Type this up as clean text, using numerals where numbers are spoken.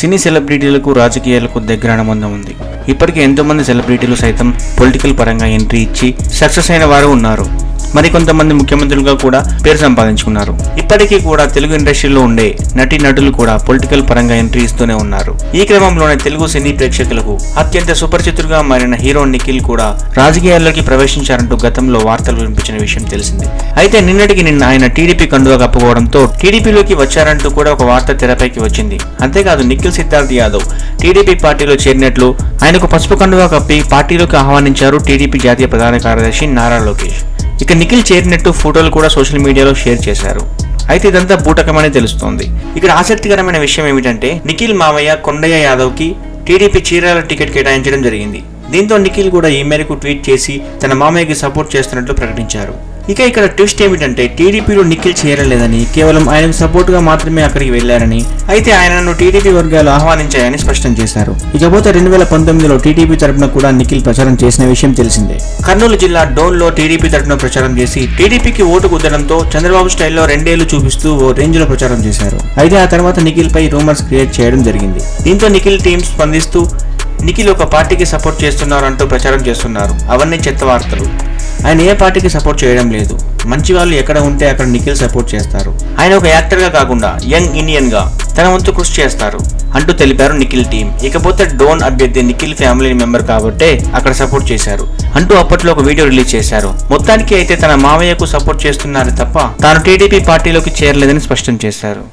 సినీ సెలబ్రిటీలకు రాజకీయాలకు దగ్గర అనుబంధం ఉంది. ఇప్పటికే ఎంతో మంది సెలబ్రిటీలు సైతం పొలిటికల్ పరంగా ఎంట్రీ ఇచ్చి సక్సెస్ అయిన వారు ఉన్నారు. మరికొంతమంది ముఖ్యమంత్రులుగా కూడా పేరు సంపాదించుకున్నారు. ఇప్పటికీ కూడా తెలుగు ఇండస్ట్రీలో ఉండే నటులు కూడా పొలిటికల్ పరంగా ఎంట్రీ ఇస్తూనే ఉన్నారు. ఈ క్రమంలోనే తెలుగు సినీ ప్రేక్షకులకు అత్యంత సుపరిచితుడుగా మారిన హీరో నిఖిల్ కూడా రాజకీయాల్లోకి ప్రవేశించారంటూ గతంలో వార్తలు వినిపించిన విషయం తెలిసింది. అయితే నిన్నటికి నిన్న ఆయన టీడీపీ కండువా కప్పుకోవడంతో టీడీపీలోకి వచ్చారంటూ కూడా ఒక వార్త తెరపైకి వచ్చింది. అంతేకాదు నిఖిల్ సిద్ధార్థ్ యాదవ్ టీడీపీ పార్టీలో చేరినట్లు ఆయనకు పసుపు కండువా కప్పి పార్టీలోకి ఆహ్వానించారు టీడీపీ జాతీయ ప్రధాన కార్యదర్శి నారా లోకేష్. ఇక నిఖిల్ చేరినట్టు ఫోటోలు కూడా సోషల్ మీడియాలో షేర్ చేశారు. అయితే ఇదంతా బూటకమని తెలుస్తోంది. ఇక్కడ ఆసక్తికరమైన విషయం ఏమిటంటే నిఖిల్ మావయ్య కొండయ్య యాదవ్ కి టీడీపీ చీరాల టికెట్ కేటాయించడం జరిగింది. దీంతో నిఖిల్ కూడా ఈ మేరకు ట్వీట్ చేసి తన మామయ్యకి సపోర్ట్ చేస్తున్నట్లు ప్రకటించారు. ఇక ఇక్కడ ట్విస్ట్ ఏమిటంటే టీడీపీలో నిఖిల్ చేరలేదని, కేవలం ఆయనకు సపోర్ట్ గా మాత్రమే అక్కడికి వెళ్లారని, అయితే ఆయనను టీడీపీ వర్గాలు ఆహ్వానించాయని స్పష్టం చేశారు. ఇకపోతే 2019లో టీడీపీ తరపున కూడా నిఖిల్ ప్రచారం చేసిన విషయం తెలిసిందే. కర్నూలు జిల్లా డోన్ లో టీడీపీ తరపున ప్రచారం చేసి టీడీపీకి ఓటు కుదరడంతో చంద్రబాబు స్టైల్లో 2 ఏళ్లు చూపిస్తూ ఓ రేంజ్ లో ప్రచారం చేశారు. అయితే ఆ తర్వాత నిఖిల్ పై రూమర్స్ క్రియేట్ చేయడం జరిగింది. దీంతో నిఖిల్ టీం స్పందిస్తూ నిఖిల్ ఒక పార్టీకి సపోర్ట్ చేస్తున్నారంటూ ప్రచారం చేస్తున్నారు. అవన్నీ చెత్త వార్తలు. ఆయన ఏ పార్టీకి సపోర్ట్ చేయడం లేదు. మంచి వాళ్ళు ఎక్కడ ఉంటే అక్కడ నిఖిల్ సపోర్ట్ చేస్తారు. ఆయన ఒక యాక్టర్ గా కాకుండా యంగ్ ఇండియన్ గా తన వంతు కృషి చేస్తారు అంటూ తెలిపారు నిఖిల్ టీం. ఇకపోతే డోన్ అభ్యర్థి నిఖిల్ ఫ్యామిలీ మెంబర్ కాబట్టే అక్కడ సపోర్ట్ చేశారు అంటూ అప్పట్లో ఒక వీడియో రిలీజ్ చేశారు. మొత్తానికి అయితే తన మావయ్యకు సపోర్ట్ చేస్తున్నారు తప్ప తాను టీడీపీ పార్టీలోకి చేరలేదని స్పష్టం చేశారు.